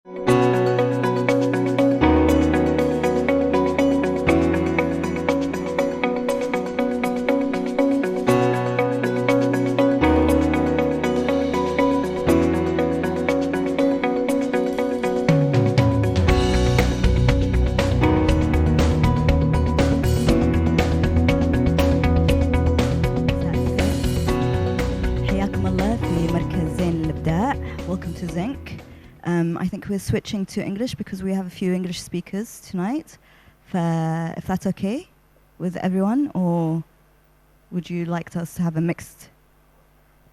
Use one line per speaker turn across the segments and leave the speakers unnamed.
Welcome to Zinc. I think we're switching to English because we have a few English speakers tonight. If that's okay with everyone, or would you like us to have a mixed?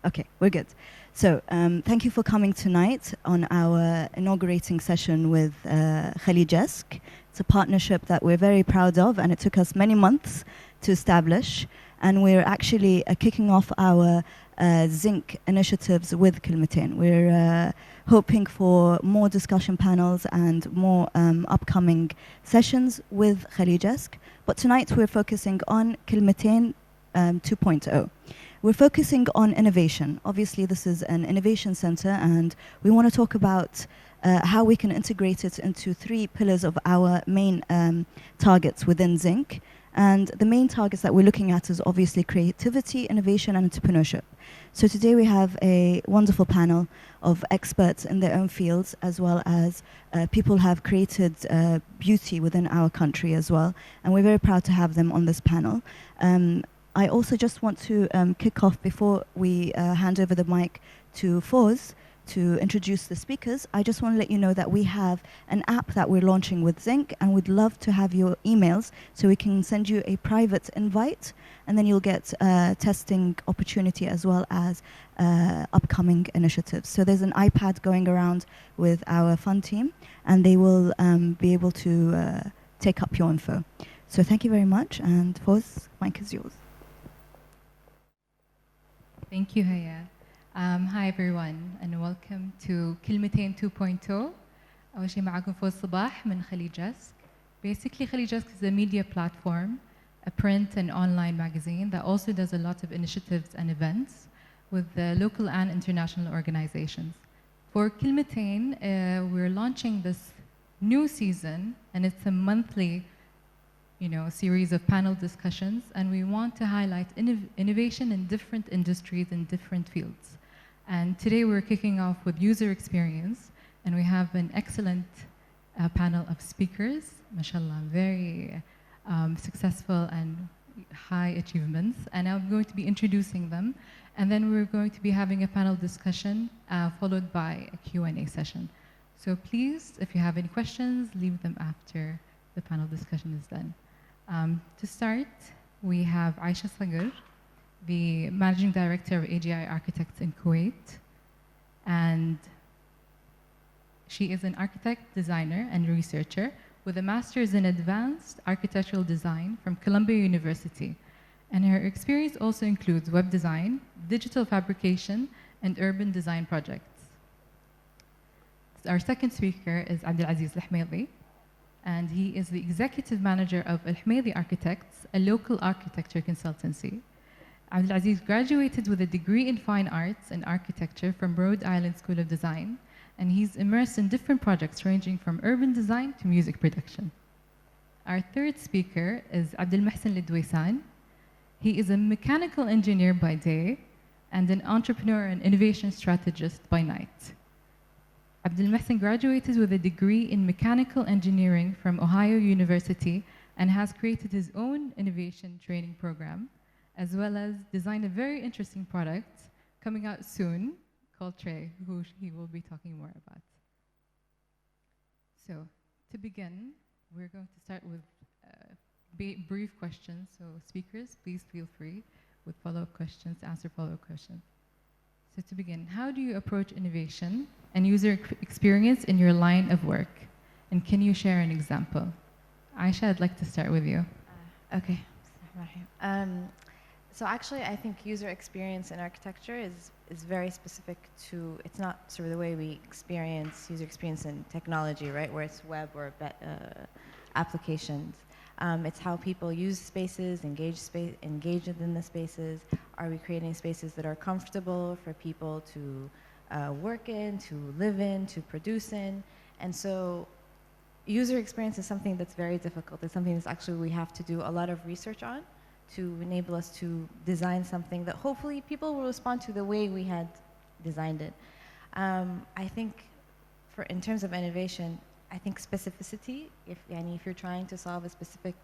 Okay, we're good. So thank you for coming tonight on our inaugurating session with Khaleejesque. It's a partnership that we're very proud of, and it took us many months to establish. And we're actually kicking off our Zinc initiatives with Kilmitain. We're hoping for more discussion panels and more upcoming sessions with Khaleejesque. But tonight we're focusing on Kilmitain 2.0. We're focusing on innovation. Obviously, this is an innovation center, and we want to talk about how we can integrate it into 3 pillars of our main targets within Zinc. And the main targets that we're looking at is obviously creativity, innovation, and entrepreneurship. So today we have a wonderful panel of experts in their own fields, as well as people who have created beauty within our country as well. And we're very proud to have them on this panel. I also just want to kick off before we hand over the mic to Foz to introduce the speakers. I just want to let you know that we have an app that we're launching with Zinc, and we'd love to have your emails so we can send you a private invite, and then you'll get testing opportunity as well as upcoming initiatives. So there's an iPad going around with our fund team, and they will be able to take up your info. So thank you very much, and Foz, mic is yours.
Thank you, Haya. Hi everyone, and welcome to Kilmitain 2.0. أول شيء معكم فوز صباح من Khaleejesque. Basically, Khaleejesque is a media platform, a print and online magazine that also does a lot of initiatives and events with the local and international organizations. For Kilmitain, we're launching this new season, and it's a monthly series of panel discussions, and we want to highlight innovation in different industries and different fields. And today we're kicking off with user experience, and we have an excellent panel of speakers, mashallah, very successful and high achievements. And I'm going to be introducing them, and then we're going to be having a panel discussion followed by a Q&A session. So please, if you have any questions, leave them after the panel discussion is done. To start, we have Aisha Sagar, the Managing Director of AGI Architects in Kuwait. And she is an architect, designer, and researcher with a master's in advanced architectural design from Columbia University. And her experience also includes web design, digital fabrication, and urban design projects. Our second speaker is Abdulaziz AlHumaidhi, and he is the executive manager of AlHumaidhi Architects, a local architecture consultancy. Abdulaziz graduated with a degree in fine arts and architecture from Rhode Island School of Design, and he's immersed in different projects ranging from urban design to music production. Our third speaker is Abdulmohsen AlDuwaisan. He is a mechanical engineer by day and an entrepreneur and innovation strategist by night. Abdulmohsen graduated with a degree in mechanical engineering from Ohio University and has created his own innovation training program, as well as designed a very interesting product coming out soon called Tray, who he will be talking more about. So to begin, we're going to start with brief questions. So speakers, please feel free with follow-up questions to answer follow-up questions. So to begin, how do you approach innovation and user experience in your line of work? And can you share an example? Aisha, I'd like to start with you.
Okay. So actually, I think user experience in architecture is very specific to, it's not sort of the way we experience user experience in technology, right, where it's web or applications. It's how people use spaces, engage within the spaces. Are we creating spaces that are comfortable for people to work in, to live in, to produce in? And so user experience is something that's very difficult. It's something that's actually we have to do a lot of research on to enable us to design something that hopefully people will respond to the way we had designed it. I think in terms of innovation, I think specificity, if you're trying to solve a specific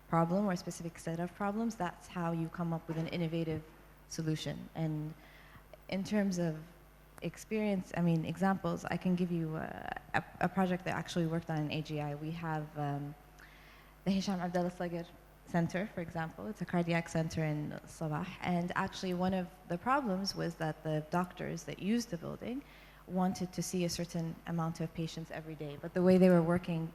problem or a specific set of problems, that's how you come up with an innovative solution. And in terms of experience, examples, I can give you a project that actually worked on in AGI. We have the Hisham AlSager Center, for example. It's a cardiac center in Sabah. And actually one of the problems was that the doctors that used the building wanted to see a certain amount of patients every day, but the way they were working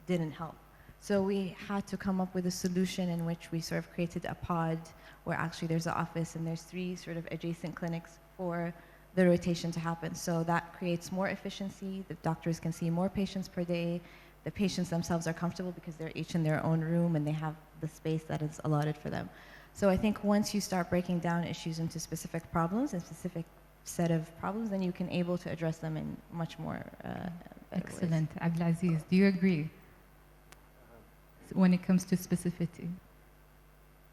didn't help. So we had to come up with a solution in which we sort of created a pod where actually there's an office and there's 3 sort of adjacent clinics for the rotation to happen. So that creates more efficiency. The doctors can see more patients per day. The patients themselves are comfortable because they're each in their own room and they have the space that is allotted for them. So I think once you start breaking down issues into specific problems and specific set of problems, then you can able to address them in much more
Excellent. Abdulaziz, do you agree when it comes to specificity?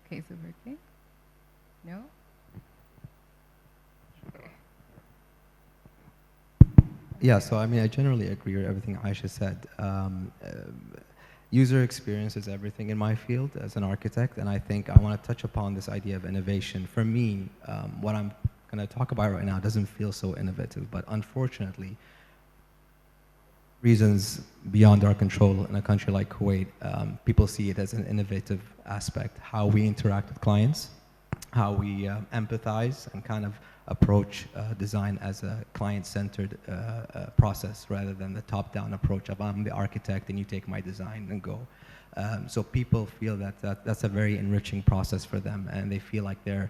Okay, is it working? No?
Yeah, so I generally agree with everything Aisha said. User experience is everything in my field as an architect, and I think I want to touch upon this idea of innovation. For me, what I'm going to talk about right now doesn't feel so innovative, but unfortunately, reasons beyond our control in a country like Kuwait, people see it as an innovative aspect, how we interact with clients, how we empathize and kind of approach design as a client-centered process rather than the top-down approach of I'm the architect and you take my design and go. So people feel that that's a very enriching process for them, and they feel like they're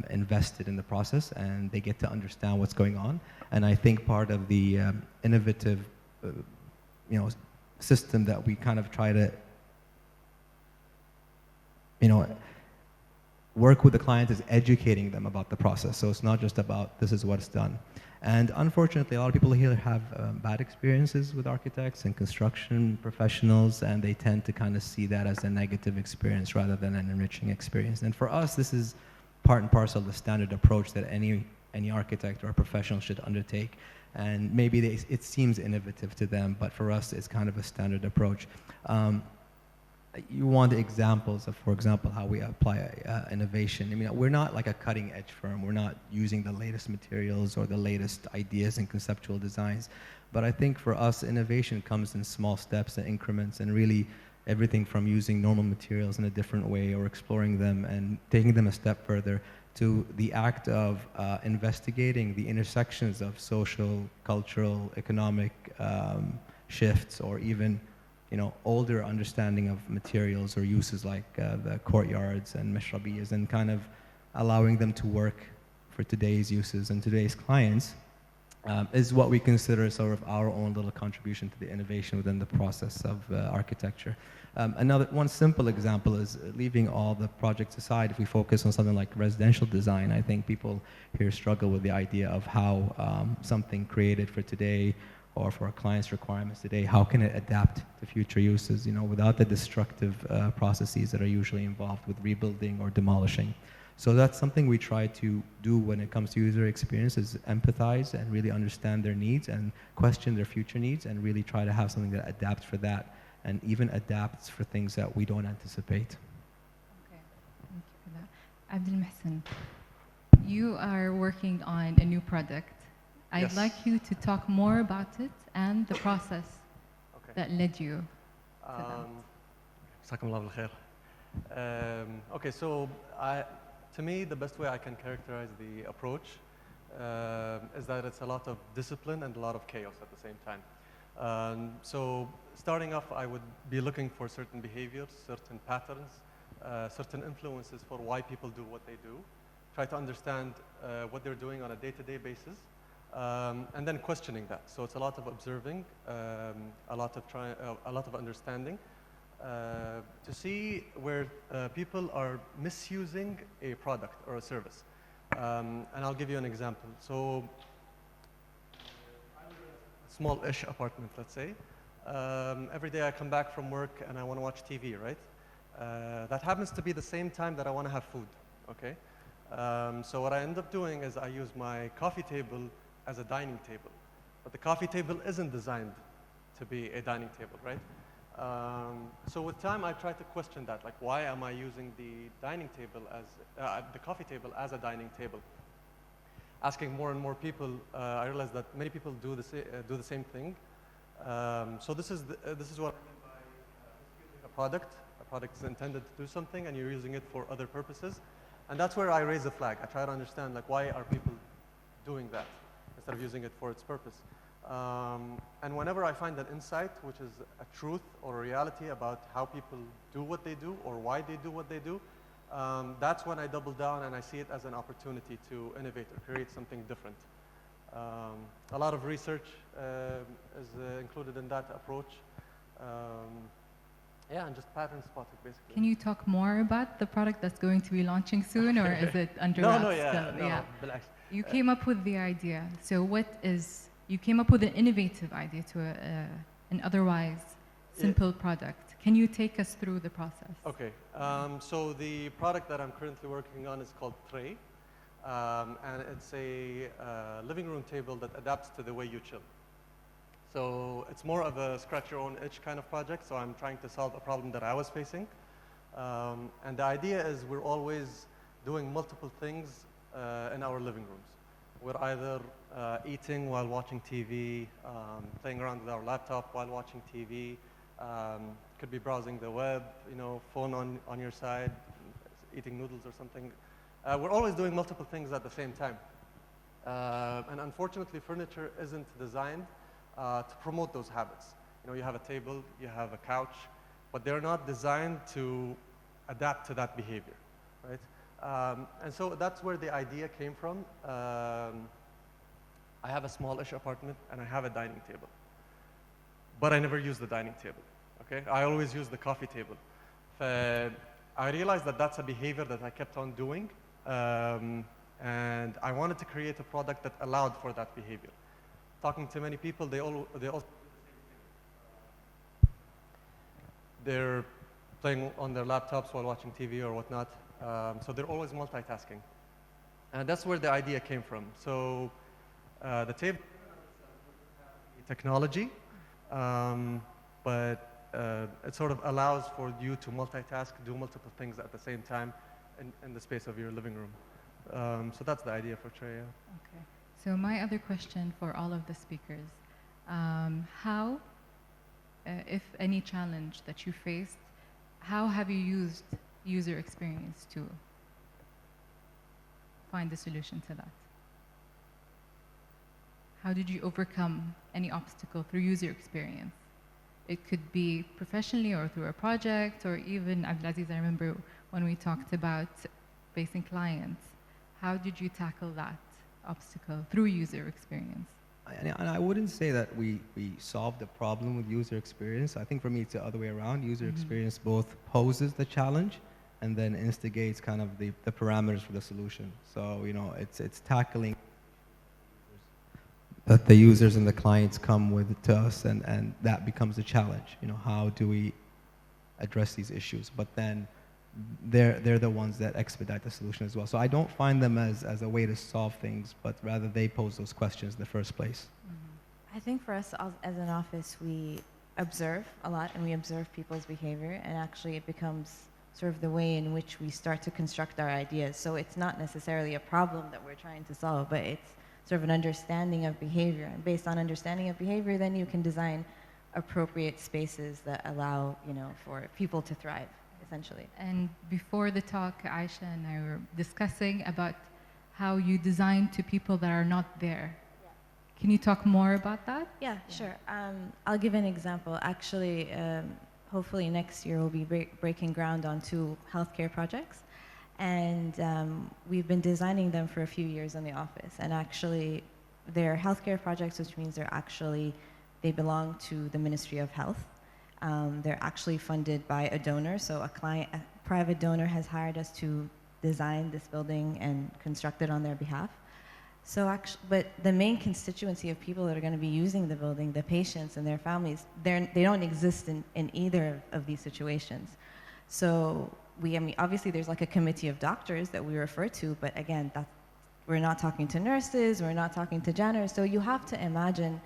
invested in the process and they get to understand what's going on. And I think part of the innovative system that we kind of try to work with the client is educating them about the process. So it's not just about this is what's done. And unfortunately, a lot of people here have bad experiences with architects and construction professionals, and they tend to kind of see that as a negative experience rather than an enriching experience. And for us, this is part and parcel of the standard approach that any architect or professional should undertake. And maybe it seems innovative to them, but for us, it's kind of a standard approach. You want examples of, for example, how we apply innovation. We're not like a cutting edge firm. We're not using the latest materials or the latest ideas and conceptual designs. But I think for us, innovation comes in small steps and increments, and really everything from using normal materials in a different way or exploring them and taking them a step further to the act of investigating the intersections of social, cultural, economic shifts, or even older understanding of materials or uses like the courtyards and mishrabiyas, and kind of allowing them to work for today's uses and today's clients is what we consider sort of our own little contribution to the innovation within the process of architecture. One simple example is leaving all the projects aside. If we focus on something like residential design, I think people here struggle with the idea of how something created for today or for our clients' requirements today, how can it adapt to future uses, without the destructive processes that are usually involved with rebuilding or demolishing. So that's something we try to do when it comes to user experience, is empathize and really understand their needs and question their future needs, and really try to have something that adapts for that and even adapts for things that we don't anticipate.
Okay, thank you for that. Abdulmohsen, you are working on a new product. I'd like you to talk more about it and the process that led you to that.
Okay, so to me, the best way I can characterize the approach is that it's a lot of discipline and a lot of chaos at the same time. So starting off, I would be looking for certain behaviors, certain patterns, certain influences for why people do what they do, try to understand what they're doing on a day-to-day basis, and then questioning that. So it's a lot of observing, a lot of understanding, to see where people are misusing a product or a service. And I'll give you an example. So small-ish apartment, let's say. Every day I come back from work and I want to watch TV, right? That happens to be the same time that I want to have food, okay? So what I end up doing is I use my coffee table as a dining table. But the coffee table isn't designed to be a dining table, right? So with time, I try to question that, like, why am I using the dining table as, the coffee table as a dining table? Asking more and more people, I realized that many people do the same thing. So this is what I mean by using a product. A product is intended to do something, and you're using it for other purposes. And that's where I raise a flag. I try to understand, like, why are people doing that instead of using it for its purpose? And whenever I find an insight, which is a truth or a reality about how people do what they do or why they do what they do, that's when I double down and I see it as an opportunity to innovate or create something different. A lot of research is included in that approach. Yeah, and just pattern spotting, basically.
Can you talk more about the product that's going to be launching soon, or is it under wraps still?
No,
You came up with the idea. So you came up with an innovative idea to an otherwise simple product. Can you take us through the process?
Okay, so the product that I'm currently working on is called Tray. And it's a living room table that adapts to the way you chill. So it's more of a scratch your own itch kind of project. So I'm trying to solve a problem that I was facing. And the idea is we're always doing multiple things in our living rooms. We're either eating while watching TV, playing around with our laptop while watching TV, could be browsing the web, phone on your side, eating noodles or something. We're always doing multiple things at the same time. And unfortunately, furniture isn't designed to promote those habits. You have a table, you have a couch, but they're not designed to adapt to that behavior, right? And so that's where the idea came from. I have a smallish apartment and I have a dining table, but I never use the dining table, okay? I always use the coffee table. I realized that that's a behavior that I kept on doing, and I wanted to create a product that allowed for that behavior. Talking to many people, they also do the same thing. They're playing on their laptops while watching TV or whatnot, so they're always multitasking. And that's where the idea came from. So the table technology, but it sort of allows for you to multitask, do multiple things at the same time in the space of your living room. So that's the idea for Tray.
Okay. So my other question for all of the speakers, how, if any challenge that you faced, how have you used user experience to find the solution to that? How did you overcome any obstacle through user experience? It could be professionally or through a project, or even, Abdulaziz, I remember when we talked about facing clients. How did you tackle that obstacle through user experience?
And I wouldn't say that we solved the problem with user experience. I think for me it's the other way around. User experience both poses the challenge and then instigates kind of the parameters for the solution. So, it's tackling that the users and the clients come with to us, and that becomes the challenge. How do we address these issues? But then they're the ones that expedite the solution as well. So I don't find them as a way to solve things, but rather they pose those questions in the first place.
I think for us as an office, we observe a lot and we observe people's behavior, and actually it becomes sort of the way in which we start to construct our ideas. So it's not necessarily a problem that we're trying to solve, but it's sort of an understanding of behavior. And based on understanding of behavior, then you can design appropriate spaces that allow, for people to thrive, essentially.
And before the talk, Aisha and I were discussing about how you design to people that are not there. Yeah. Can you talk more about that?
Yeah, sure. I'll give an example. Actually, hopefully next year we'll be breaking ground on 2 healthcare projects. And we've been designing them for a few years in the office. And actually, they're healthcare projects, which means they belong to the Ministry of Health. They're actually funded by a donor. So a private donor has hired us to design this building and construct it on their behalf. So actually, but the main constituency of people that are going to be using the building, the patients and their families, they don't exist in either of these situations. So I mean, obviously there's like a committee of doctors that we refer to, but again, we're not talking to nurses, we're not talking to janitors. So you have to imagine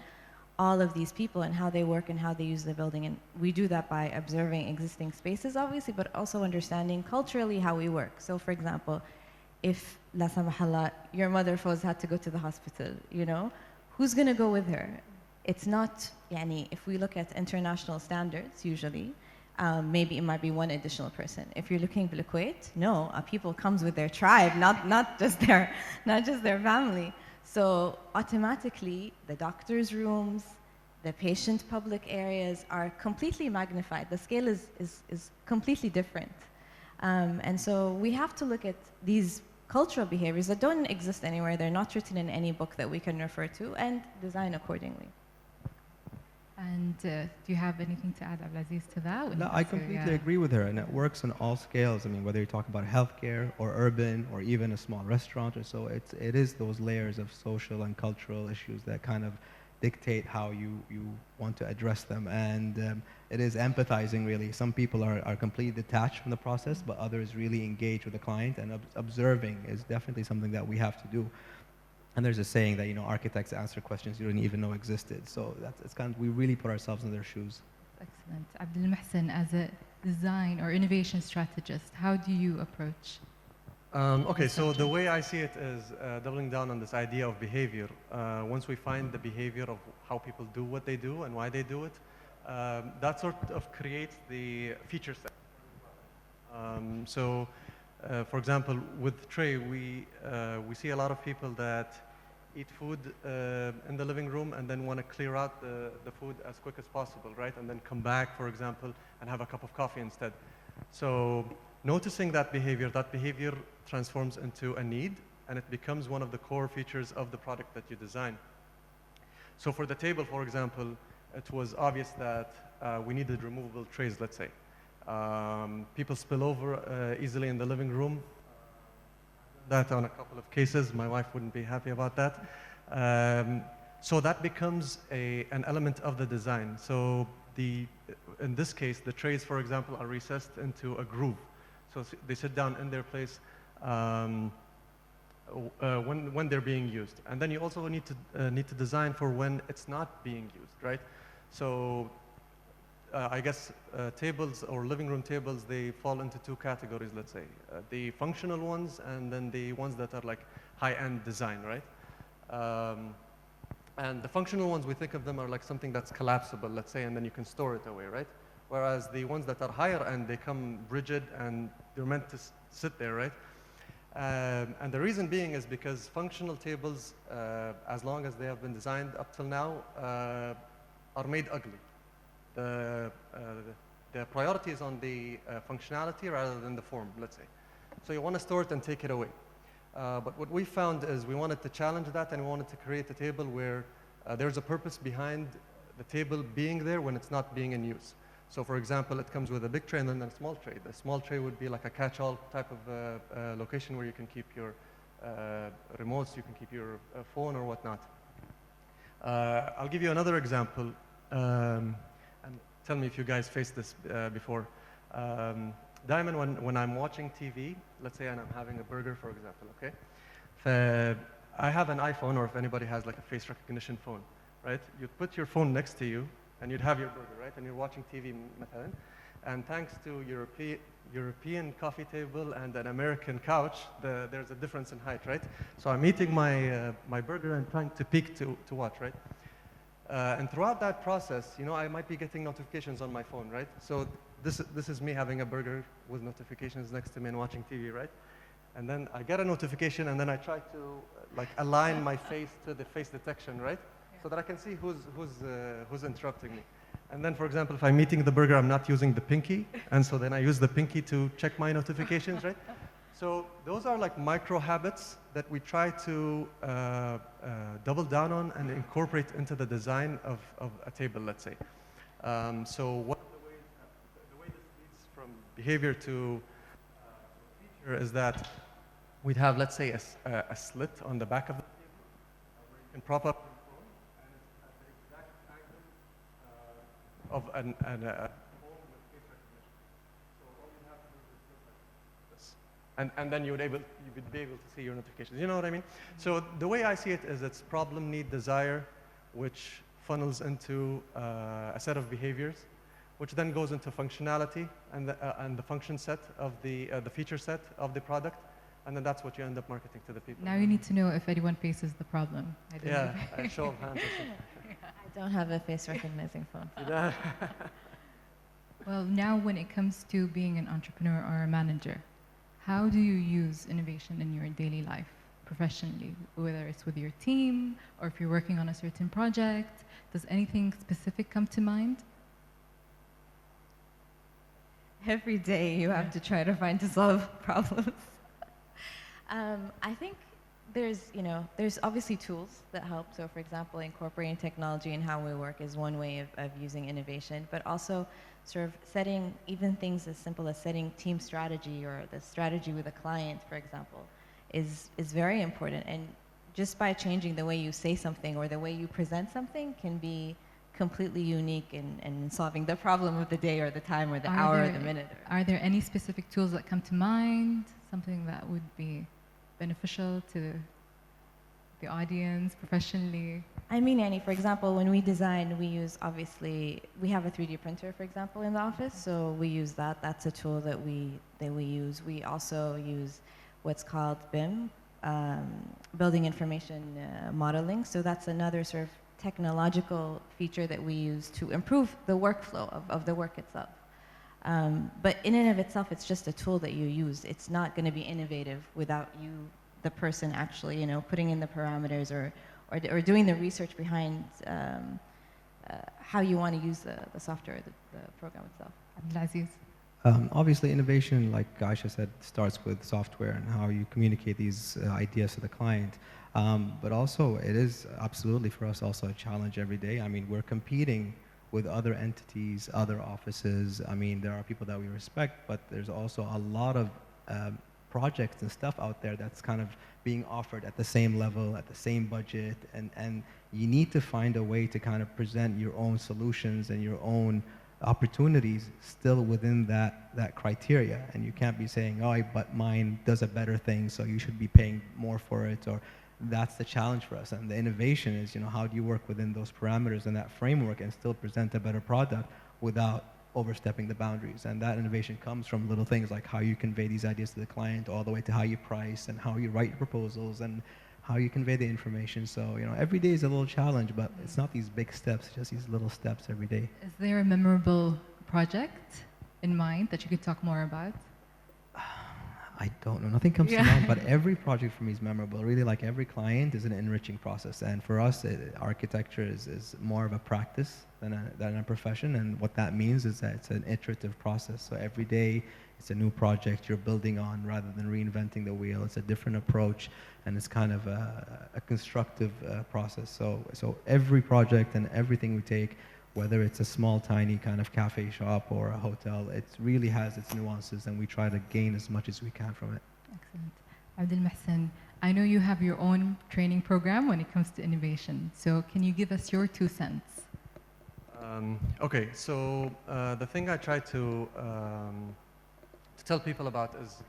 all of these people and how they work and how they use the building. And we do that by observing existing spaces, obviously, but also understanding culturally how we work. So for example, if, la samahallah, your mother Foz had to go to the hospital, you know, who's going to go with her? It's not, yani, if we look at international standards, usually, maybe it might be one additional person. If you're looking at Kuwait, no, people comes with their tribe, not just their family. So automatically, the doctor's rooms, the patient public areas are completely magnified. The scale is completely different. And so we have to look at these cultural behaviors that don't exist anywhere. They're not written in any book that we can refer to, and design accordingly.
And do you have anything to add, Abdulaziz, to that?
No, I completely agree with her, and it works on all scales. I mean, whether you're talking about healthcare or urban or even a small restaurant or so, it is those layers of social and cultural issues that kind of dictate how you want to address them. And it is empathizing, really. Some people are completely detached from the process, but others really engage with the client, and observing is definitely something that we have to do. And there's a saying that, you know, architects answer questions you didn't even know existed. So it's kind of, we really put ourselves in their shoes.
Excellent. Abdulmohsen, as a design or innovation strategist, how do you approach?
Okay, so the way I see it is doubling down on this idea of behavior. Once we find the behavior of how people do what they do and why they do it, that sort of creates the feature set. For example, with tray, we see a lot of people that eat food in the living room and then want to clear out the food as quick as possible, right? And then come back, for example, and have a cup of coffee instead. So noticing that behavior transforms into a need, and it becomes one of the core features of the product that you design. So for the table, for example, it was obvious that we needed removable trays, let's say. People spill over easily in the living room. That on a couple of cases, my wife wouldn't be happy about that. So that becomes an element of the design. So in this case, the trays, for example, are recessed into a groove. So they sit down in their place when they're being used. And then you also need to design for when it's not being used, right? So I guess tables or living room tables, they fall into two categories, let's say. The functional ones and then the ones that are like high-end design, right? And the functional ones, we think of them are like something that's collapsible, let's say, and then you can store it away, right? Whereas the ones that are higher end, they come rigid and they're meant to sit there, right? And the reason being is because functional tables, as long as they have been designed up till now, are made ugly. The priority is on the functionality rather than the form, let's say. So you want to store it and take it away. But what we found is we wanted to challenge that, and we wanted to create a table where there's a purpose behind the table being there when it's not being in use. So for example, it comes with a big tray and then a small tray. The small tray would be like a catch-all type of location where you can keep your remotes, you can keep your phone or whatnot. I'll give you another example. And tell me if you guys faced this before. Diamond, when I'm watching TV, let's say, and I'm having a burger, for example, okay? I have an iPhone, or if anybody has like a face recognition phone, right? You'd put your phone next to you, and you'd have your burger, right? And you're watching TV, مثلا. And thanks to European coffee table and an American couch, there's a difference in height, right? So I'm eating my burger and trying to peek to watch, right? And throughout that process, you know, I might be getting notifications on my phone, right? So this is me having a burger with notifications next to me and watching TV, right? And then I get a notification, and then I try to like align my face to the face detection, right? So that I can see who's interrupting me. And then, for example, if I'm eating the burger, I'm not using the pinky, and so then I use the pinky to check my notifications, right? So those are like micro habits that we try to double down on and incorporate into the design of a table, let's say. So one of the way this leads from behavior to feature is that we'd have, let's say, a slit on the back of the table, proper control, and it's at the exact angle of an phone with face recognition. So all you have to do is look like this. And then you would be able to see your notifications. You know what I mean? So the way I see it is it's problem, need, desire, which funnels into a set of behaviors, which then goes into functionality and the function set of the feature set of the product, and then that's what you end up marketing to the people.
Now you need to know if anyone faces the problem.
Yeah, a show of hands.
I don't have a face recognizing phone.
Well, now when it comes to being an entrepreneur or a manager, how do you use innovation in your daily life, professionally, whether it's with your team or if you're working on a certain project? Does anything specific come to mind?
Every day you have to try to solve problems. I think there's obviously tools that help. So for example, incorporating technology in how we work is one way of using innovation, but also sort of setting even things as simple as setting team strategy or the strategy with a client, for example, is very important. And just by changing the way you say something or the way you present something can be completely unique in solving the problem of the day or the time or the hour or the minute.
Are there any specific tools that come to mind, something that would be beneficial to the audience professionally?
I mean, Annie, for example, when we design, we have a 3D printer, for example, in the office, so we use that. That's a tool that we use. We also use what's called BIM, Building Information Modeling. So that's another sort of technological feature that we use to improve the workflow of the work itself. But in and of itself, it's just a tool that you use. It's not going to be innovative without you, the person, actually, putting in the parameters or doing the research behind how you want to use the software, the program itself.
Abdulaziz.
Obviously, innovation, like Aisha said, starts with software and how you communicate these ideas to the client. But also, it is absolutely for us also a challenge every day. I mean, we're competing with other entities, other offices. I mean, there are people that we respect, but there's also a lot of projects and stuff out there that's kind of being offered at the same level, at the same budget, and you need to find a way to kind of present your own solutions and your own opportunities still within that criteria. And you can't be saying, oh, but mine does a better thing, so you should be paying more for it, or that's the challenge for us. And the innovation is, how do you work within those parameters and that framework and still present a better product without overstepping the boundaries. And that innovation comes from little things like how you convey these ideas to the client, all the way to how you price and how you write your proposals and how you convey the information. So, every day is a little challenge, but it's not these big steps, just these little steps every day.
Is there a memorable project in mind that you could talk more about?
I don't know. Nothing comes to mind, but every project for me is memorable. Really, like every client is an enriching process. And for us, architecture is more of a practice than a profession. And what that means is that it's an iterative process. So every day, it's a new project you're building on rather than reinventing the wheel. It's a different approach, and it's kind of a constructive process. So every project and everything we take, whether it's a small, tiny kind of cafe shop or a hotel, it really has its nuances, and we try to gain as much as we can from it.
Excellent. Abdulmohsen, I know you have your own training program when it comes to innovation. So can you give us your 2 cents?
Okay, so the thing I try to tell people about is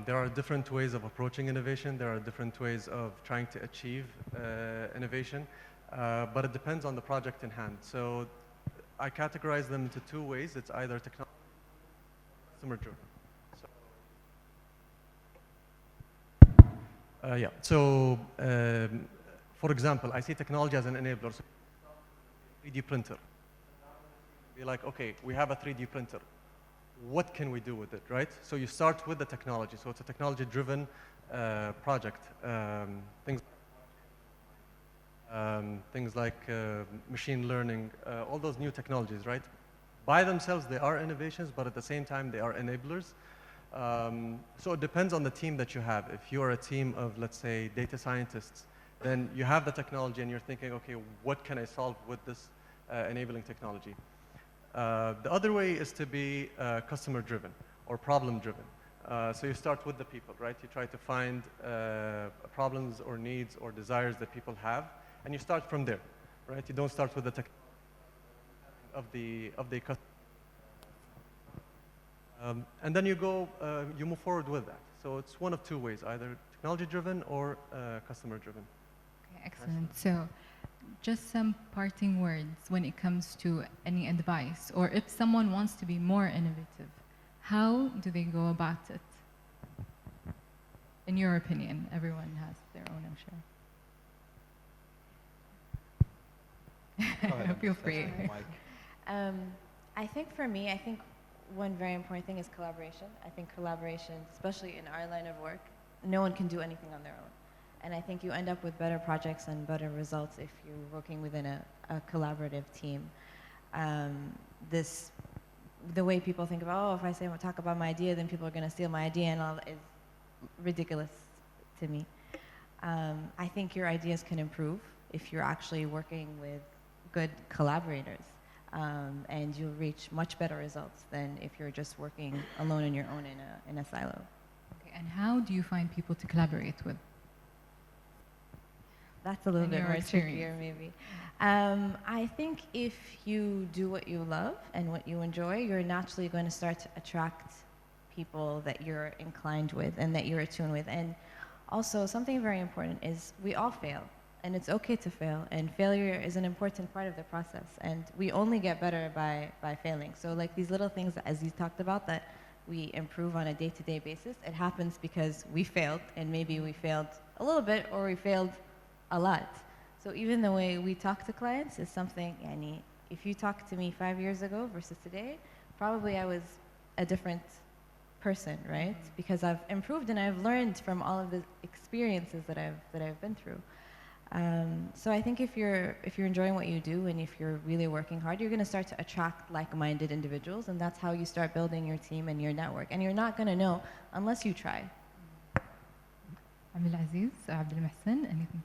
there are different ways of approaching innovation. There are different ways of trying to achieve innovation. But it depends on the project in hand. So I categorize them into 2 ways. It's either technology or customer driven. So, for example, I see technology as an enabler. So 3D printer. Be like, okay, we have a 3D printer. What can we do with it, right? So you start with the technology. So it's a technology-driven project. Things like machine learning, all those new technologies, right? By themselves, they are innovations, but at the same time, they are enablers. So it depends on the team that you have. If you are a team of, let's say, data scientists, then you have the technology and you're thinking, okay, what can I solve with this enabling technology? The other way is to be customer-driven or problem-driven. So you start with the people, right? You try to find problems or needs or desires that people have, and you start from there, right? You don't start with the tech of the customer. And then you move forward with that. So it's one of two ways, either technology-driven or customer-driven.
Okay, excellent. So just some parting words when it comes to any advice, or if someone wants to be more innovative, how do they go about it? In your opinion, everyone has their own, I'm sure. Feel free.
I think for me, one very important thing is collaboration. I think collaboration, especially in our line of work, no one can do anything on their own. And I think you end up with better projects and better results if you're working within a collaborative team. The way people think about, if I say I'm talk about my idea, then people are going to steal my idea and all, is ridiculous to me. I think your ideas can improve if you're actually working with good collaborators, and you'll reach much better results than if you're just working alone on your own in a silo.
Okay, and how do you find people to collaborate with?
That's a little bit more trickier, maybe. I think if you do what you love and what you enjoy, you're naturally going to start to attract people that you're inclined with and that you're attuned with. And also, something very important is we all fail, and it's okay to fail. And failure is an important part of the process. And we only get better by failing. So like these little things, that, as you talked about, that we improve on a day-to-day basis, it happens because we failed, and maybe we failed a little bit or we failed a lot. So even the way we talk to clients is something, if you talked to me 5 years ago versus today, probably I was a different person, right? Because I've improved and I've learned from all of the experiences that I've been through. So I think if you're enjoying what you do and if you're really working hard, you're going to start to attract like-minded individuals, and that's how you start building your team and your network. And you're not going to know unless you try.
Abdulaziz, Abdulmohsen, anything?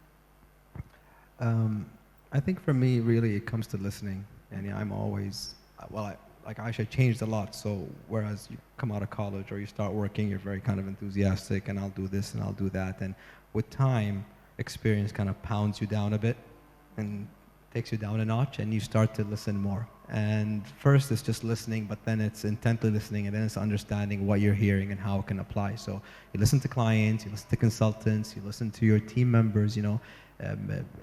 I think for me, really, it comes to listening. And I'm always, like Aisha changed a lot. So whereas you come out of college or you start working, you're very kind of enthusiastic, and I'll do this and I'll do that. And with time, experience kind of pounds you down a bit and takes you down a notch, and you start to listen more. And first it's just listening, but then it's intently listening, and then it's understanding what you're hearing and how it can apply. So you listen to clients, you listen to consultants, you listen to your team members,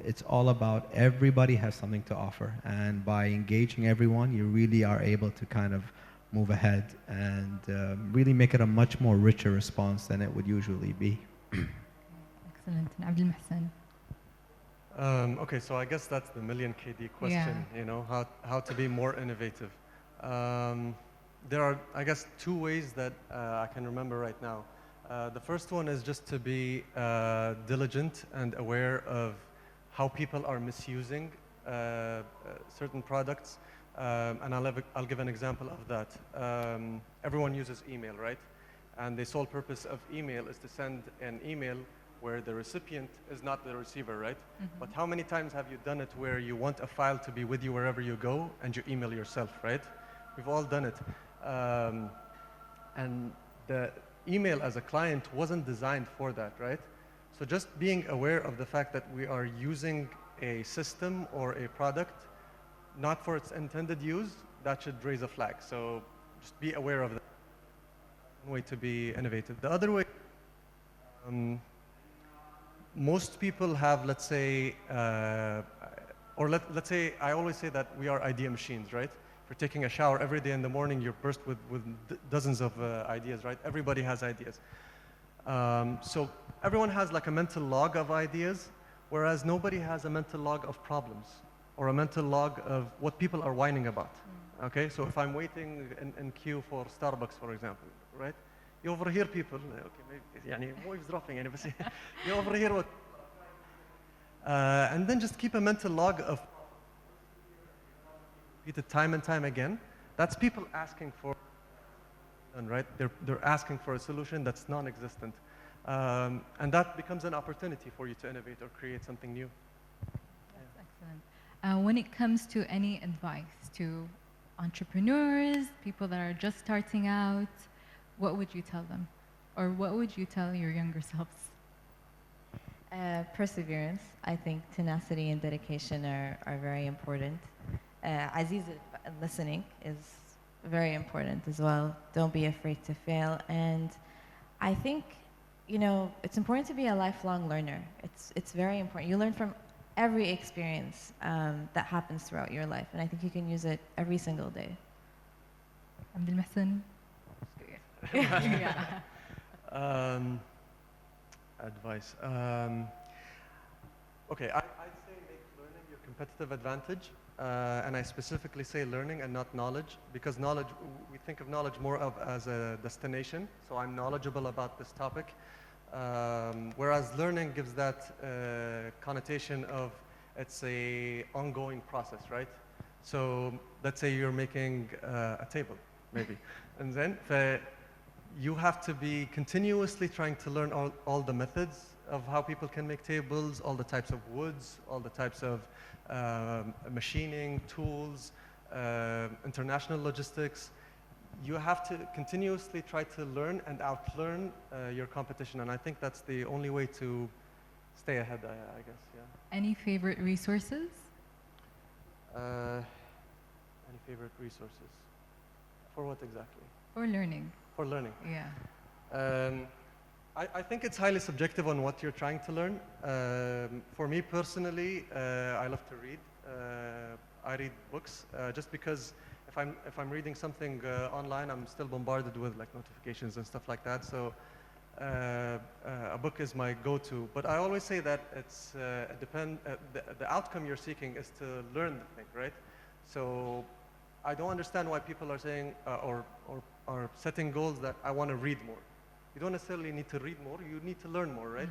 it's all about everybody has something to offer. And by engaging everyone, you really are able to kind of move ahead and really make it a much more richer response than it would usually be.
Excellent. Abdulmohsen.
Okay, so I guess that's the million KD question, how to be more innovative. There are, I guess, two ways that I can remember right now. The first one is just to be diligent and aware of how people are misusing certain products. And I'll give an example of that. Everyone uses email, right? And the sole purpose of email is to send an email where the recipient is not the receiver, right? Mm-hmm. But how many times have you done it where you want a file to be with you wherever you go and you email yourself, right? We've all done it. And the email as a client wasn't designed for that, right? So just being aware of the fact that we are using a system or a product not for its intended use, that should raise a flag. So just be aware of that. One way to be innovative. The other way, most people have, let's say, let's say, I always say that we are idea machines, right? If you're taking a shower every day in the morning, you're burst with dozens of ideas, right? Everybody has ideas. So everyone has like a mental log of ideas, whereas nobody has a mental log of problems or a mental log of what people are whining about. Okay, so if I'm waiting in queue for Starbucks, for example, right? You overhear people, okay, maybe, مو eavesdropping, بس you overhear what, and then just keep a mental log of, repeat it time and time again. That's people asking for, right? They're asking for a solution that's non-existent, and that becomes an opportunity for you to innovate or create something new.
That's excellent. When it comes to any advice to entrepreneurs, people that are just starting out, what would you tell them? Or what would you tell your younger selves?
Perseverance. I think tenacity and dedication are very important. Aziz, listening is very important as well. Don't be afraid to fail. And I think, you know, it's important to be a lifelong learner. It's very important. You learn from every experience that happens throughout your life. And I think you can use it every single day.
Abdulmohsen? Yeah.
Advice. Okay, I'd say make learning your competitive advantage. And I specifically say learning and not knowledge, because knowledge, we think of knowledge more of as a destination. So I'm knowledgeable about this topic. Whereas learning gives that connotation of it's a ongoing process, right? So let's say you're making a table, maybe. And then you have to be continuously trying to learn all the methods of how people can make tables, all the types of woods, all the types of machining, tools, international logistics. You have to continuously try to learn and outlearn your competition. And I think that's the only way to stay ahead, I guess, yeah.
Any favorite resources?
Any favorite resources? For what exactly?
For learning.
For learning.
Yeah.
I think it's highly subjective on what you're trying to learn. For me personally, I love to read. I read books just because if I'm reading something online, I'm still bombarded with like notifications and stuff like that. So a book is my go-to. But I always say that it's the outcome you're seeking is to learn the thing, right? So I don't understand why people are saying or are setting goals that I want to read more. You don't necessarily need to read more, you need to learn more, right?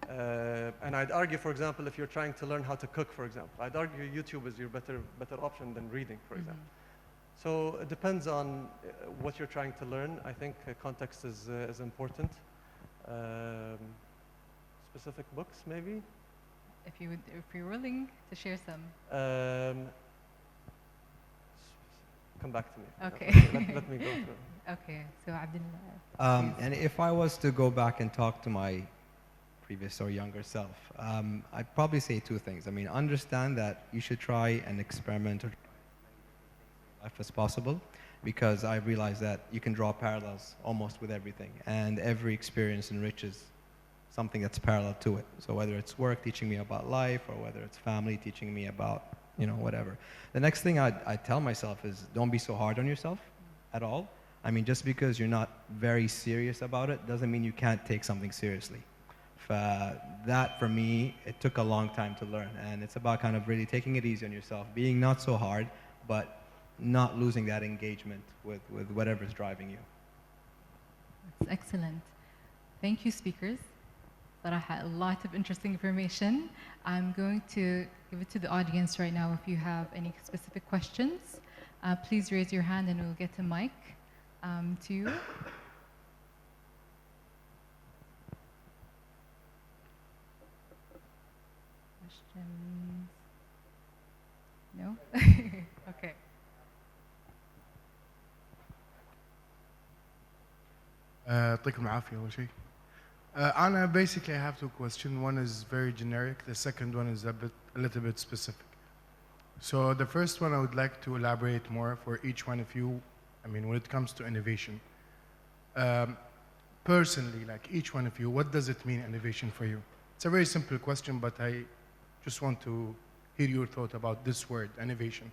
Mm-hmm. And I'd argue, for example, if you're trying to learn how to cook, for example, I'd argue YouTube is your better option than reading, for example. So it depends on what you're trying to learn. I think context is important. Specific books, maybe?
If you're willing to share some.
Come back to me.
Okay.
Let me go through.
Okay, so Abdullah.
And if I was to go back and talk to my previous or younger self, I'd probably say two things. I mean, understand that you should try and experiment or life as possible, because I realized that you can draw parallels almost with everything, and every experience enriches something that's parallel to it. So whether it's work teaching me about life, or whether it's family teaching me about, you know, whatever. The next thing I tell myself is don't be so hard on yourself at all. I mean, just because you're not very serious about it doesn't mean you can't take something seriously. That, for me, it took a long time to learn, and it's about kind of really taking it easy on yourself, being not so hard, but not losing that engagement with whatever's driving you.
That's excellent. Thank you, speakers. صراحة, a lot of interesting information. I'm going to give it to the audience right now. If you have any specific questions, please raise your hand and we'll get a mic to you. Questions? No? Okay.
يعطيكم العافية أول شيء. Anna, basically I have two questions. One is very generic. The second one is a little bit specific. So the first one I would like to elaborate more for each one of you. I mean, when it comes to innovation, personally, like each one of you, what does it mean innovation for you? It's a very simple question, but I just want to hear your thought about this word, innovation,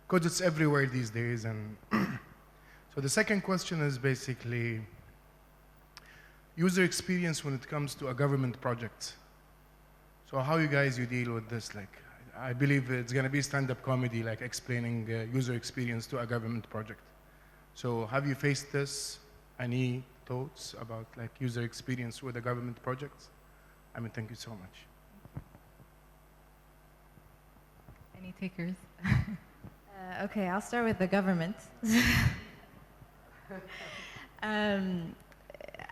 because it's everywhere these days. And so the second question is basically user experience when it comes to a government project. So how you deal with this? Like, I believe it's going to be stand-up comedy, like explaining user experience to a government project. So have you faced this? Any thoughts about like user experience with a government project? I mean, thank you so much.
Any takers?
Okay, I'll start with the government.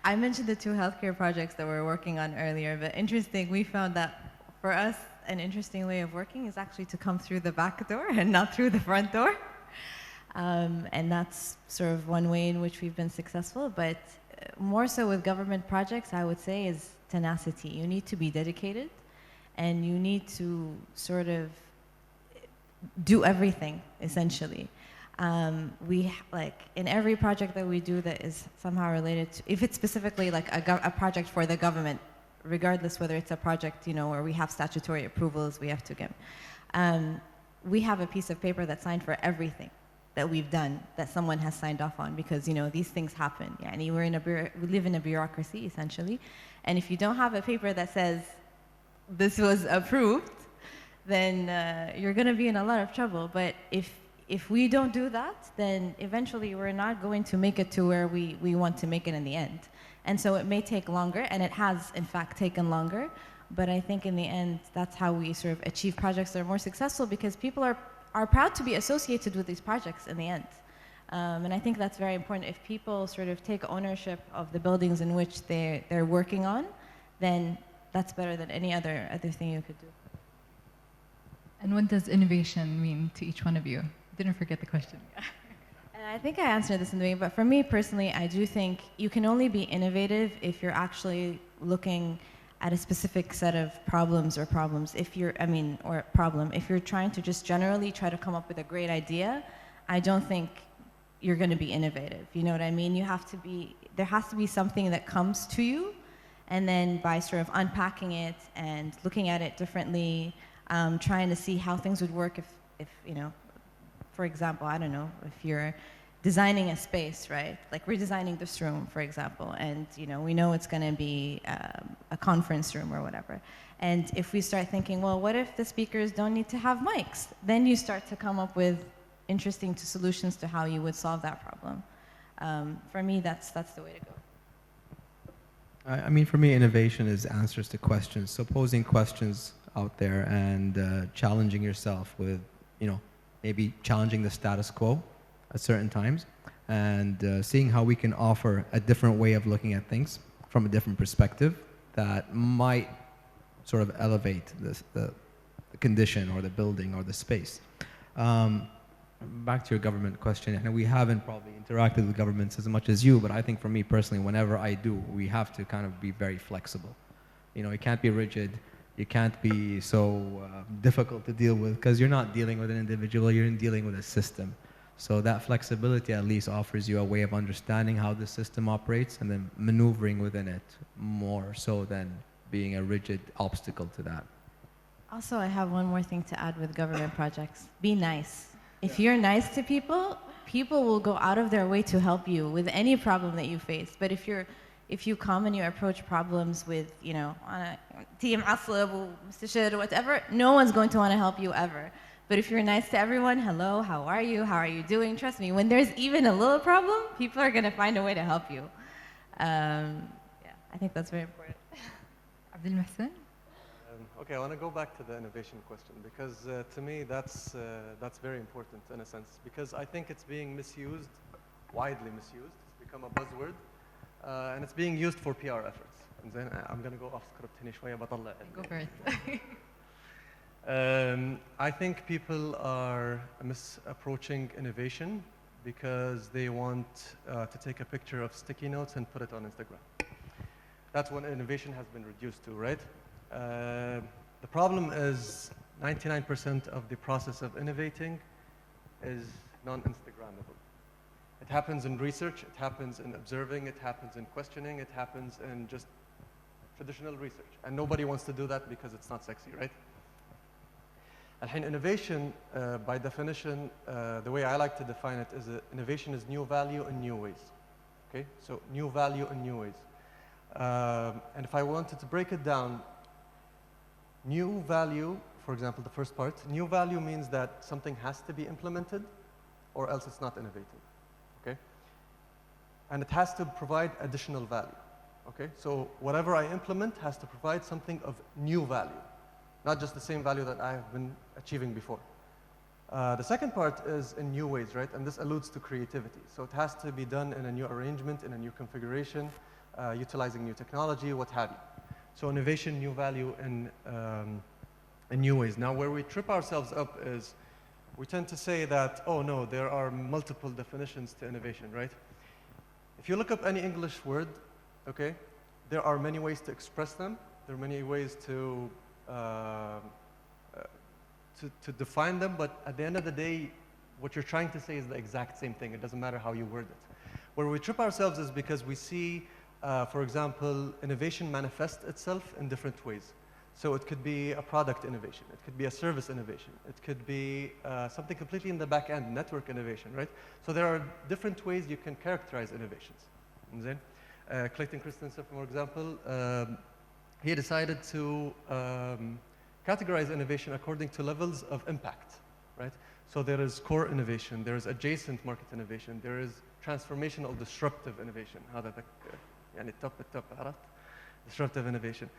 I mentioned the two healthcare projects that we're working on earlier, but interesting, we found that for us, an interesting way of working is actually to come through the back door and not through the front door. And that's sort of one way in which we've been successful, but more so with government projects, I would say, is tenacity. You need to be dedicated, and you need to sort of do everything, essentially. Like in every project that we do that is somehow related to, if it's specifically like a project for the government, regardless whether it's a project, you know, where we have statutory approvals we have to get, we have a piece of paper that's signed for everything that we've done that someone has signed off on, because, you know, these things happen. Yeah, and we live in a bureaucracy, essentially. And if you don't have a paper that says this was approved, then you're going to be in a lot of trouble. But if we don't do that, then eventually we're not going to make it to where we want to make it in the end. And so it may take longer, and it has, in fact, taken longer. But I think in the end, that's how we sort of achieve projects that are more successful, because people are proud to be associated with these projects in the end. And I think that's very important. If people sort of take ownership of the buildings in which they're working on, then that's better than any other thing you could do.
And what does innovation mean to each one of you? Didn't forget the question.
And I think I answered this in the beginning, but for me personally, I do think you can only be innovative if you're actually looking at a specific set of problems. If you're trying to just generally try to come up with a great idea, I don't think you're going to be innovative. You know what I mean? There has to be something that comes to you, and then by sort of unpacking it and looking at it differently, trying to see how things would work if you know, for example, I don't know, if you're designing a space, right? Like redesigning this room, for example, and you know, we know it's going to be a conference room or whatever. And if we start thinking, well, what if the speakers don't need to have mics? Then you start to come up with interesting solutions to how you would solve that problem. For me, that's the way to go.
I mean, for me, innovation is answers to questions. So posing questions out there and challenging yourself with, you know, maybe challenging the status quo at certain times, and seeing how we can offer a different way of looking at things from a different perspective that might sort of elevate the condition or the building or the space. Back to your government question, and we haven't probably interacted with governments as much as you, but I think for me personally, whenever I do, we have to kind of be very flexible. You know, you can't be rigid. You can't be so difficult to deal with, because you're not dealing with an individual, you're dealing with a system. So that flexibility at least offers you a way of understanding how the system operates and then maneuvering within it, more so than being a rigid obstacle to that.
Also, I have one more thing to add with government projects. Be nice. If you're nice to people, people will go out of their way to help you with any problem that you face. But if you come and you approach problems with, you know, team aslab or mustashir or whatever, no one's going to want to help you ever. But if you're nice to everyone, hello, how are you doing? Trust me, when there's even a little problem, people are going to find a way to help you. Yeah, I think that's very important.
Abdulmohsen?
Okay, I want to go back to the innovation question, because to me that's very important in a sense, because I think it's being misused, widely misused. It's become a buzzword, and it's being used for PR efforts. And then I'm going to go off script هنا شوية بطلع.
Go for it.
I think people are misapproaching innovation because they want to take a picture of sticky notes and put it on Instagram. That's what innovation has been reduced to, right? The problem is 99% of the process of innovating is non-Instagrammable. It happens in research, it happens in observing, it happens in questioning, it happens in just traditional research. And nobody wants to do that because it's not sexy, right? And innovation, by definition, the way I like to define it is innovation is new value in new ways. Okay, so new value in new ways. And if I wanted to break it down, new value, for example, the first part, new value means that something has to be implemented or else it's not innovative, okay? And it has to provide additional value, okay? So whatever I implement has to provide something of new value, not just the same value that I have been achieving before. The second part is in new ways, right? And this alludes to creativity. So it has to be done in a new arrangement, in a new configuration, utilizing new technology, what have you. So innovation, new value in new ways. Now, where we trip ourselves up is we tend to say that, oh no, there are multiple definitions to innovation, right? If you look up any English word, okay, there are many ways to express them. There are many ways to define them, but at the end of the day, what you're trying to say is the exact same thing. It doesn't matter how you word it. Where we trip ourselves is because we see, for example, innovation manifest itself in different ways. So it could be a product innovation. It could be a service innovation. It could be something completely in the back end, network innovation, right? So there are different ways you can characterize innovations. Zain? Clayton Christensen, for example, he decided to categorize innovation according to levels of impact, right? So there is core innovation, there is adjacent market innovation, there is transformational disruptive innovation. Disruptive innovation.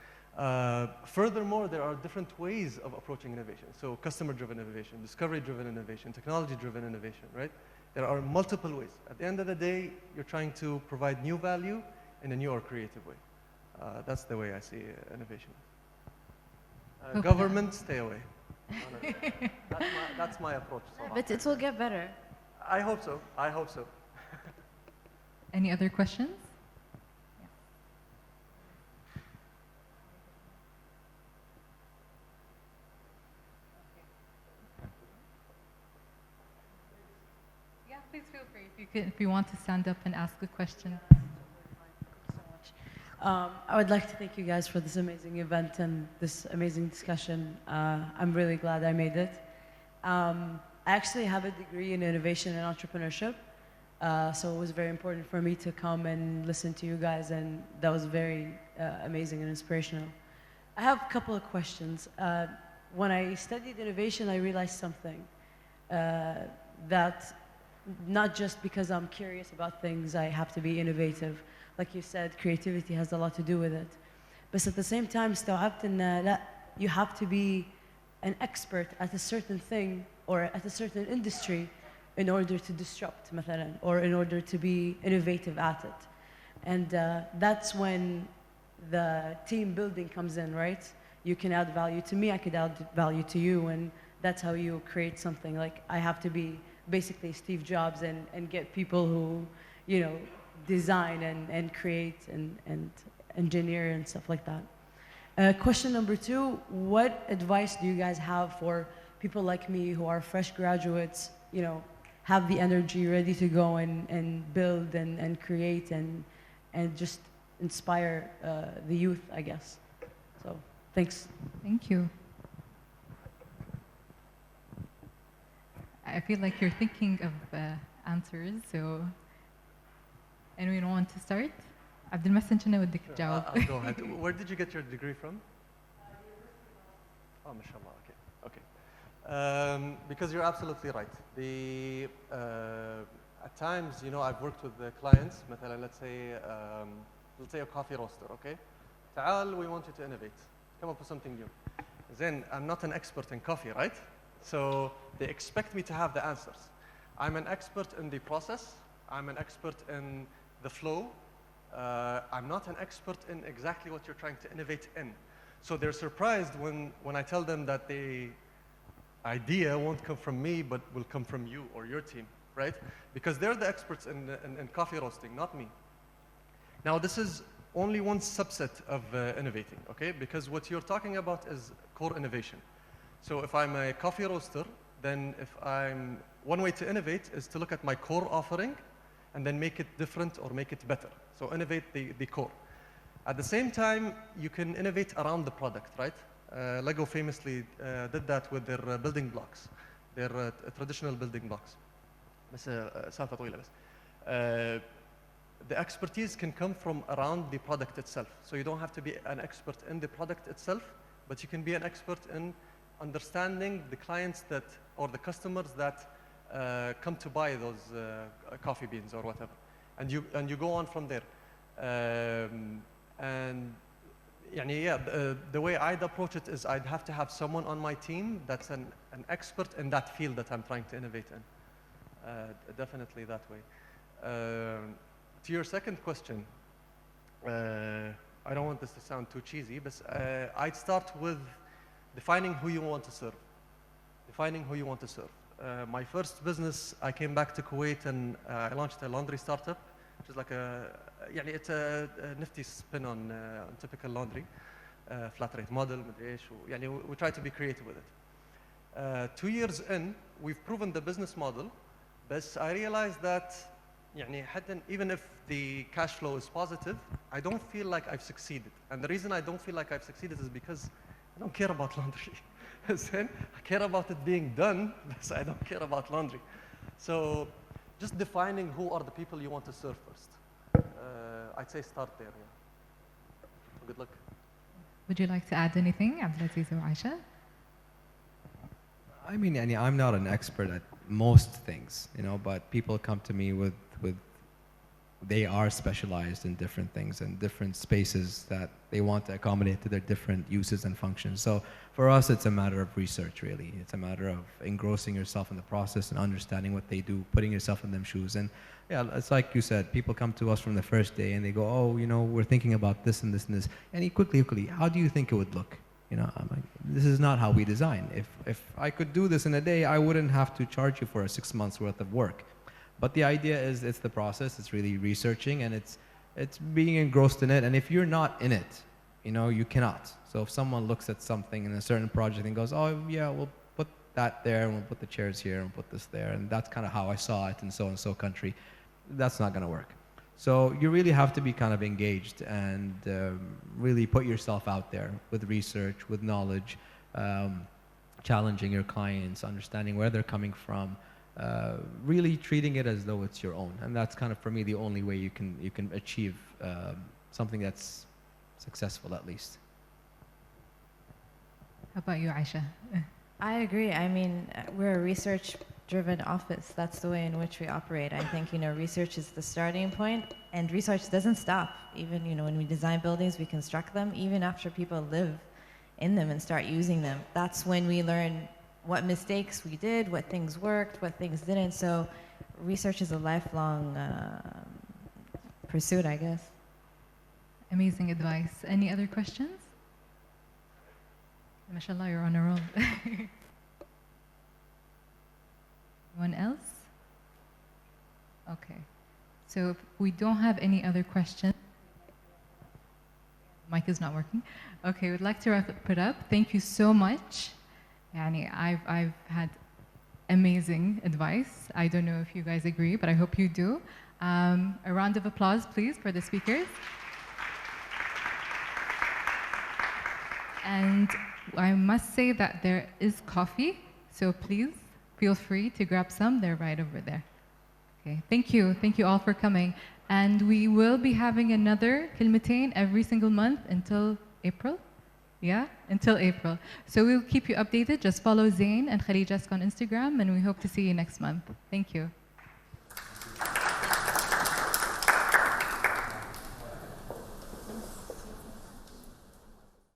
Furthermore, there are different ways of approaching innovation. So customer-driven innovation, discovery-driven innovation, technology-driven innovation, right? There are multiple ways. At the end of the day, you're trying to provide new value in a new or creative way. That's the way I see innovation. Government, stay away. That's my approach.
But it will get better.
I hope so. I hope so.
Any other questions? Yeah, please feel free. If you want to stand up and ask a question.
I would like to thank you guys for this amazing event and this amazing discussion. I'm really glad I made it. I actually have a degree in innovation and entrepreneurship, so it was very important for me to come and listen to you guys, and that was very amazing and inspirational. I have a couple of questions. When I studied innovation, I realized something, that not just because I'm curious about things, I have to be innovative. Like you said, creativity has a lot to do with it. But at the same time, استوعبت إن you have to be an expert at a certain thing or at a certain industry in order to disrupt, مثلا, or in order to be innovative at it. And that's when the team building comes in, right? You can add value to me, I could add value to you, and that's how you create something. Like, I have to be basically Steve Jobs and get people who, you know, design and create and engineer and stuff like that. Question number 2, what advice do you guys have for people like me who are fresh graduates, you know, have the energy ready to go and build and create and just inspire the youth, I guess. So, thanks.
Thank you. I feel like you're thinking of answers, so anyone want to start? Abdulmohsen, شنو ودك تجاوب?
Go ahead. Where did you get your degree from? Oh, mashallah. Okay. Because you're absolutely right. At times, you know, I've worked with the clients. مثلا, let's say a coffee roaster. Okay. تعال, we want you to innovate. Come up with something new. Then I'm not an expert in coffee, right? So they expect me to have the answers. I'm an expert in the process. I'm an expert in the flow. I'm not an expert in exactly what you're trying to innovate in. So they're surprised when I tell them that the idea won't come from me, but will come from you or your team, right? Because they're the experts in coffee roasting, not me. Now, this is only one subset of innovating, okay? Because what you're talking about is core innovation. So if I'm a coffee roaster, then one way to innovate is to look at my core offering and then make it different or make it better. So innovate the core. At the same time, you can innovate around the product, right? Lego famously did that with their building blocks, their traditional building blocks. The expertise can come from around the product itself. So you don't have to be an expert in the product itself, but you can be an expert in understanding the clients or the customers that come to buy those coffee beans or whatever, and you go on from there. The way I'd approach it is I'd have to have someone on my team that's an expert in that field that I'm trying to innovate in. Definitely that way. To your second question, I don't want this to sound too cheesy, but I'd start with defining who you want to serve. Defining who you want to serve. My first business, I came back to Kuwait and I launched a laundry startup which is like it's a nifty spin on typical laundry, flat rate model, we try to be creative with it. 2 years in, we've proven the business model, but I realized that even if the cash flow is positive, I don't feel like I've succeeded. And the reason I don't feel like I've succeeded is because I don't care about laundry. I care about it being done, but I don't care about laundry. So just defining who are the people you want to serve first. I'd say start there. Yeah. Good luck.
Would you like to add anything, Abdulaziz or Aisha?
I mean, I'm not an expert at most things, but people come to me with they are specialized in different things and different spaces that they want to accommodate to their different uses and functions. So for us, it's a matter of research, really. It's a matter of engrossing yourself in the process and understanding what they do, putting yourself in them shoes. And yeah, it's like you said, people come to us from the first day and they go, oh, we're thinking about this and this and this. And quickly, how do you think it would look? I'm like, this is not how we design. If I could do this in a day, I wouldn't have to charge you for a 6 months worth of work. But the idea is it's the process, it's really researching, and it's being engrossed in it. And if you're not in it, you cannot. So if someone looks at something in a certain project and goes, oh yeah, we'll put that there, and we'll put the chairs here, and put this there, and that's kind of how I saw it in so-and-so country, that's not gonna work. So you really have to be kind of engaged and really put yourself out there with research, with knowledge, challenging your clients, understanding where they're coming from, really treating it as though it's your own. And that's kind of, for me, the only way you can achieve something that's successful, at least.
How about you, Aisha?
I agree. I mean, we're a research-driven office. That's the way in which we operate. I think, research is the starting point, and research doesn't stop. Even, when we design buildings, we construct them, even after people live in them and start using them. That's when we learn what mistakes we did, what things worked, what things didn't. So research is a lifelong pursuit, I guess.
Amazing advice. Any other questions? MashaAllah, you're on a roll. Anyone else? Okay. So if we don't have any other questions, mic is not working. Okay, we'd like to wrap it up. Thank you so much. I've had amazing advice. I don't know if you guys agree, but I hope you do. A round of applause, please, for the speakers. And I must say that there is coffee, so please feel free to grab some. They're right over there. Okay, thank you. Thank you all for coming. And we will be having another Kilmitain every single month until April. Yeah, until April. So we'll keep you updated. Just follow Zain and Khaleejesque on Instagram, and we hope to see you next month. Thank you.